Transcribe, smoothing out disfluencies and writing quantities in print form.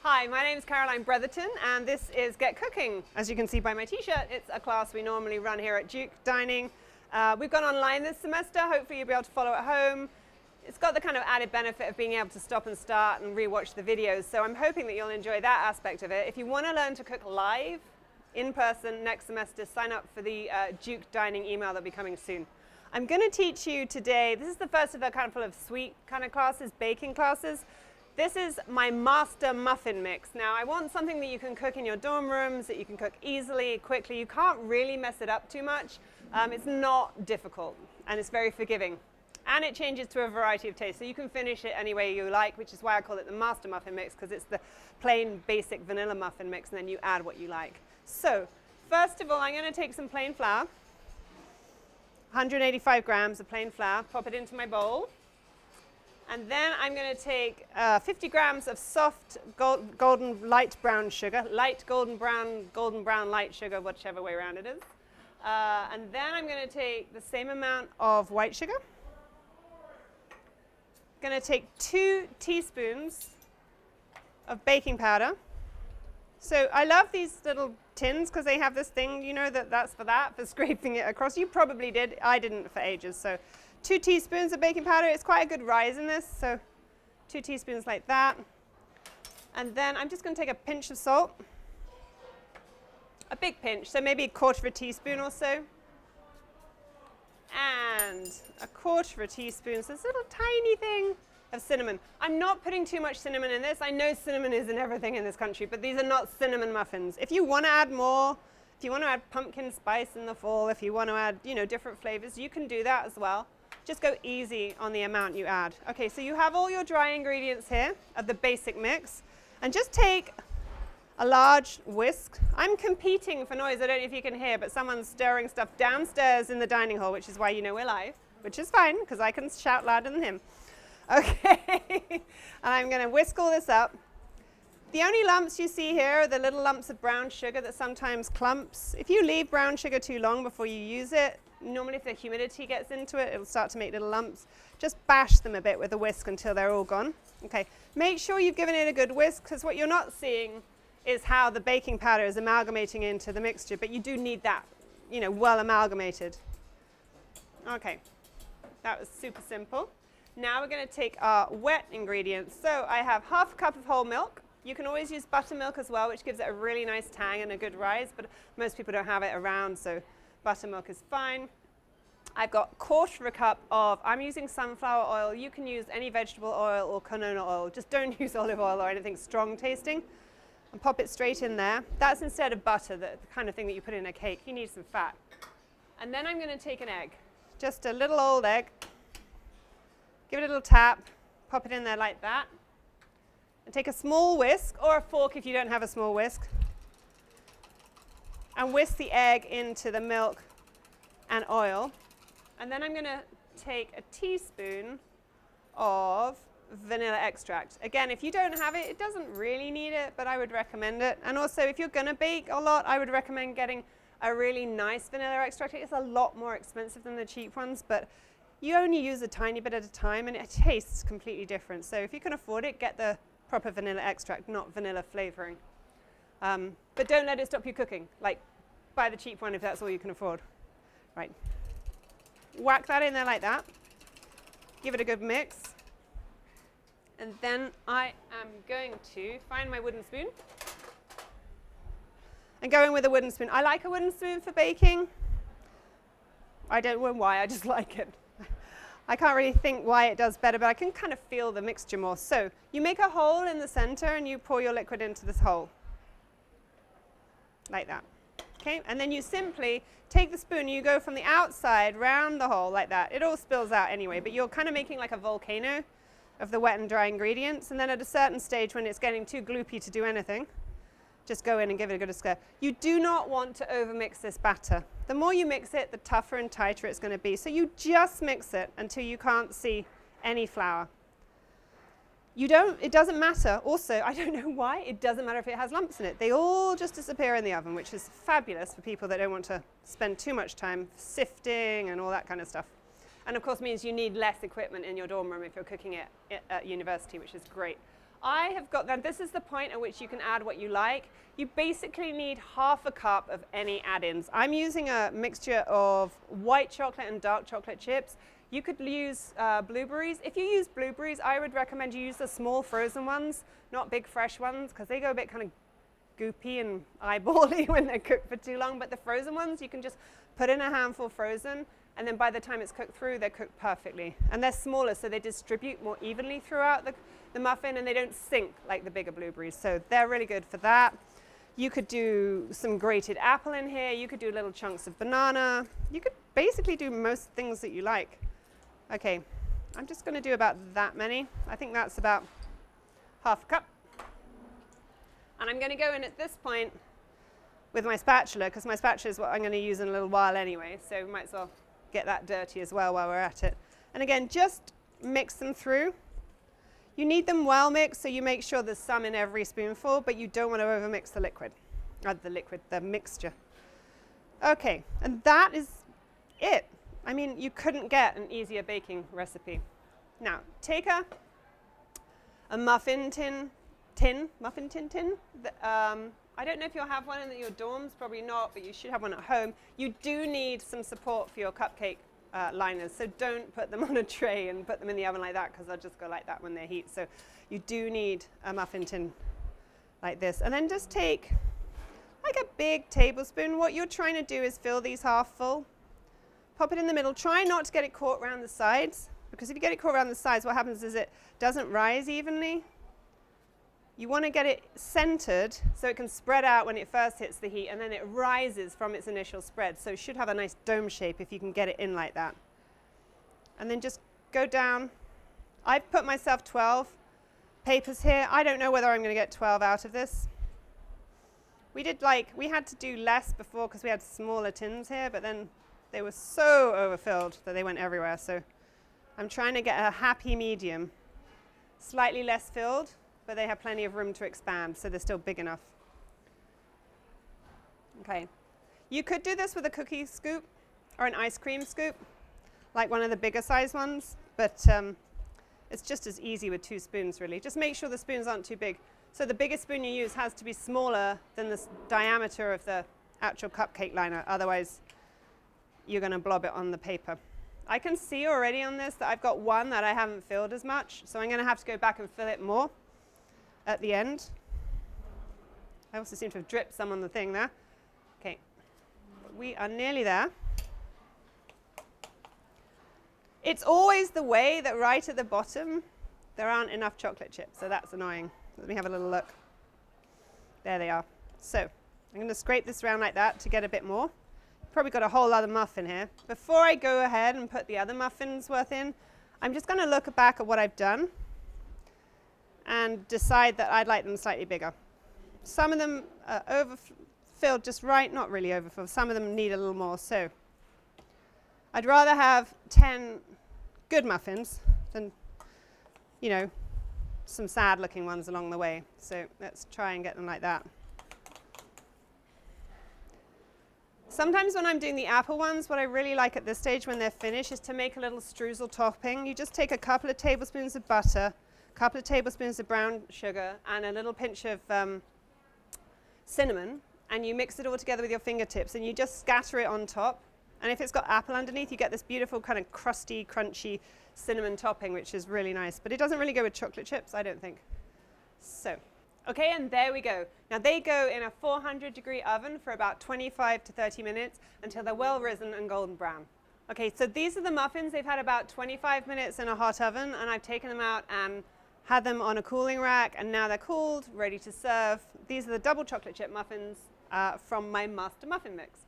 Hi, my name is Caroline Bretherton, and this is Get Cooking. As you can see by my t-shirt, it's a class we normally run here at Duke Dining. We've gone online this semester. Hopefully you'll be able to follow at home. It's got the kind of added benefit of being able to stop and start and rewatch the videos, so I'm hoping that you'll enjoy that aspect of it. If you want to learn to cook live, in person, next semester, sign up for the Duke Dining email that'll be coming soon. I'm going to teach you today, this is the first of a kind of full of sweet kind of classes, baking classes. This is my master muffin mix. Now I want something that you can cook in your dorm rooms, that you can cook easily, quickly. You can't really mess it up too much. It's not difficult and it's very forgiving. And it changes to a variety of tastes, so you can finish it any way you like, which is why I call it the master muffin mix, because it's the plain basic vanilla muffin mix and then you add what you like. So first of all, I'm going to take some plain flour, 185 grams of plain flour, pop it into my bowl. And then I'm going to take 50 grams of soft golden light brown sugar, light golden brown light sugar, whichever way around it is. And then I'm going to take the same amount of white sugar. I'm going to take 2 teaspoons of baking powder. So I love these little tins because they have this thing, you know, that's for scraping it across. You probably did. I didn't for ages. So 2 teaspoons of baking powder. It's quite a good rise in this, so 2 teaspoons like that. And then I'm just going to take a pinch of salt, a big pinch, so maybe 1/4 teaspoon or so, and 1/4 teaspoon, so this little tiny thing of cinnamon. I'm not putting too much cinnamon in this. I know cinnamon is in everything in this country, but these are not cinnamon muffins. If you want to add more, if you want to add pumpkin spice in the fall, if you want to add, you know, different flavors, you can do that as well. Just go easy on the amount you add. Okay, so you have all your dry ingredients here of the basic mix, and just take a large whisk. I'm competing for noise. I don't know if you can hear, but someone's stirring stuff downstairs in the dining hall, which is why you know we're live, which is fine because I can shout louder than him. Okay, and I'm going to whisk all this up. The only lumps you see here are the little lumps of brown sugar that sometimes clumps. If you leave brown sugar too long before you use it, normally if the humidity gets into it, it'll start to make little lumps. Just bash them a bit with a whisk until they're all gone. Okay, make sure you've given it a good whisk, because what you're not seeing is how the baking powder is amalgamating into the mixture, but you do need that, you know, well amalgamated. Okay, that was super simple. Now we're going to take our wet ingredients. So I have 1/2 cup of whole milk. You can always use buttermilk as well, which gives it a really nice tang and a good rise, but most people don't have it around, so buttermilk is fine. I've got 1/4 cup of, I'm using sunflower oil. You can use any vegetable oil or canola oil. Just don't use olive oil or anything strong tasting. And pop it straight in there. That's instead of butter, the kind of thing that you put in a cake. You need some fat. And then I'm going to take an egg, just a little old egg. Give it a little tap, pop it in there like that. And take a small whisk, or a fork if you don't have a small whisk, and whisk the egg into the milk and oil. And then I'm going to take a teaspoon of vanilla extract. Again, if you don't have it, it doesn't really need it, but I would recommend it. And also, if you're going to bake a lot, I would recommend getting a really nice vanilla extract. It's a lot more expensive than the cheap ones, but you only use a tiny bit at a time, and it tastes completely different. So if you can afford it, get the proper vanilla extract, not vanilla flavoring. But don't let it stop you cooking. Like, buy the cheap one if that's all you can afford. Right. Whack that in there like that. Give it a good mix. And then I am going to find my wooden spoon and go in with a wooden spoon. I like a wooden spoon for baking. I don't know why, I just like it. I can't really think why it does better, but I can kind of feel the mixture more. So you make a hole in the center and you pour your liquid into this hole. Like that. Okay, and then you simply take the spoon and you go from the outside round the hole like that. It all spills out anyway, but you're kind of making like a volcano of the wet and dry ingredients. And then at a certain stage when it's getting too gloopy to do anything, just go in and give it a good stir. You do not want to overmix this batter. The more you mix it, the tougher and tighter it's going to be. So you just mix it until you can't see any flour. It doesn't matter. Also, I don't know why, it doesn't matter if it has lumps in it. They all just disappear in the oven, which is fabulous for people that don't want to spend too much time sifting and all that kind of stuff. And of course means you need less equipment in your dorm room if you're cooking it at university, which is great. I have got that. This is the point at which you can add what you like. You basically need half a cup of any add-ins. I'm using a mixture of white chocolate and dark chocolate chips. You could use blueberries. If you use blueberries, I would recommend you use the small frozen ones, not big fresh ones, because they go a bit kind of goopy and eyebally when they're cooked for too long. But the frozen ones, you can just put in a handful frozen, and then by the time it's cooked through, they're cooked perfectly. And they're smaller, so they distribute more evenly throughout the muffin, and they don't sink like the bigger blueberries. So they're really good for that. You could do some grated apple in here. You could do little chunks of banana. You could basically do most things that you like. Okay, I'm just going to do about that many. I think that's about half a cup. And I'm going to go in at this point with my spatula, because my spatula is what I'm going to use in a little while anyway, so we might as well get that dirty as well while we're at it. And again, just mix them through. You need them well mixed, so you make sure there's some in every spoonful, but you don't want to overmix the liquid. The mixture. Okay, and that is it. I mean, you couldn't get an easier baking recipe. Now, take a muffin tin. I don't know if you'll have one in your dorms, probably not, but you should have one at home. You do need some support for your cupcake liners, so don't put them on a tray and put them in the oven like that, because they'll just go like that when they're heat. So you do need a muffin tin like this. And then just take like a big tablespoon. What you're trying to do is fill these half full. Pop it in the middle. Try not to get it caught around the sides, because if you get it caught around the sides, what happens is it doesn't rise evenly. You want to get it centered so it can spread out when it first hits the heat, and then it rises from its initial spread. So it should have a nice dome shape if you can get it in like that. And then just go down. I've put myself 12 papers here. I don't know whether I'm going to get 12 out of this. We had to do less before because we had smaller tins here, but then they were so overfilled that they went everywhere. So I'm trying to get a happy medium. Slightly less filled, but they have plenty of room to expand, so they're still big enough. Okay. You could do this with a cookie scoop or an ice cream scoop, like one of the bigger size ones, but it's just as easy with 2 spoons, really. Just make sure the spoons aren't too big. So the biggest spoon you use has to be smaller than the diameter of the actual cupcake liner, otherwise you're going to blob it on the paper. I can see already on this that I've got one that I haven't filled as much, so I'm going to have to go back and fill it more at the end. I also seem to have dripped some on the thing there. Okay, we are nearly there. It's always the way that right at the bottom there aren't enough chocolate chips, so that's annoying. Let me have a little look. There they are. So I'm going to scrape this around like that to get a bit more. Probably got a whole other muffin here. Before I go ahead and put the other muffins worth in, I'm just going to look back at what I've done and decide that I'd like them slightly bigger. Some of them are overfilled just right, not really overfilled. Some of them need a little more. So I'd rather have 10 good muffins than, you know, some sad looking ones along the way. So let's try and get them like that. Sometimes when I'm doing the apple ones, what I really like at this stage when they're finished is to make a little streusel topping. You just take a couple of tablespoons of butter, a couple of tablespoons of brown sugar, and a little pinch of cinnamon, and you mix it all together with your fingertips, and you just scatter it on top. And if it's got apple underneath, you get this beautiful kind of crusty, crunchy cinnamon topping, which is really nice. But it doesn't really go with chocolate chips, I don't think. So, okay, and there we go. Now they go in a 400-degree oven for about 25 to 30 minutes until they're well risen and golden brown. Okay, so these are the muffins. They've had about 25 minutes in a hot oven, and I've taken them out and had them on a cooling rack, and now they're cooled, ready to serve. These are the double chocolate chip muffins from my master muffin mix.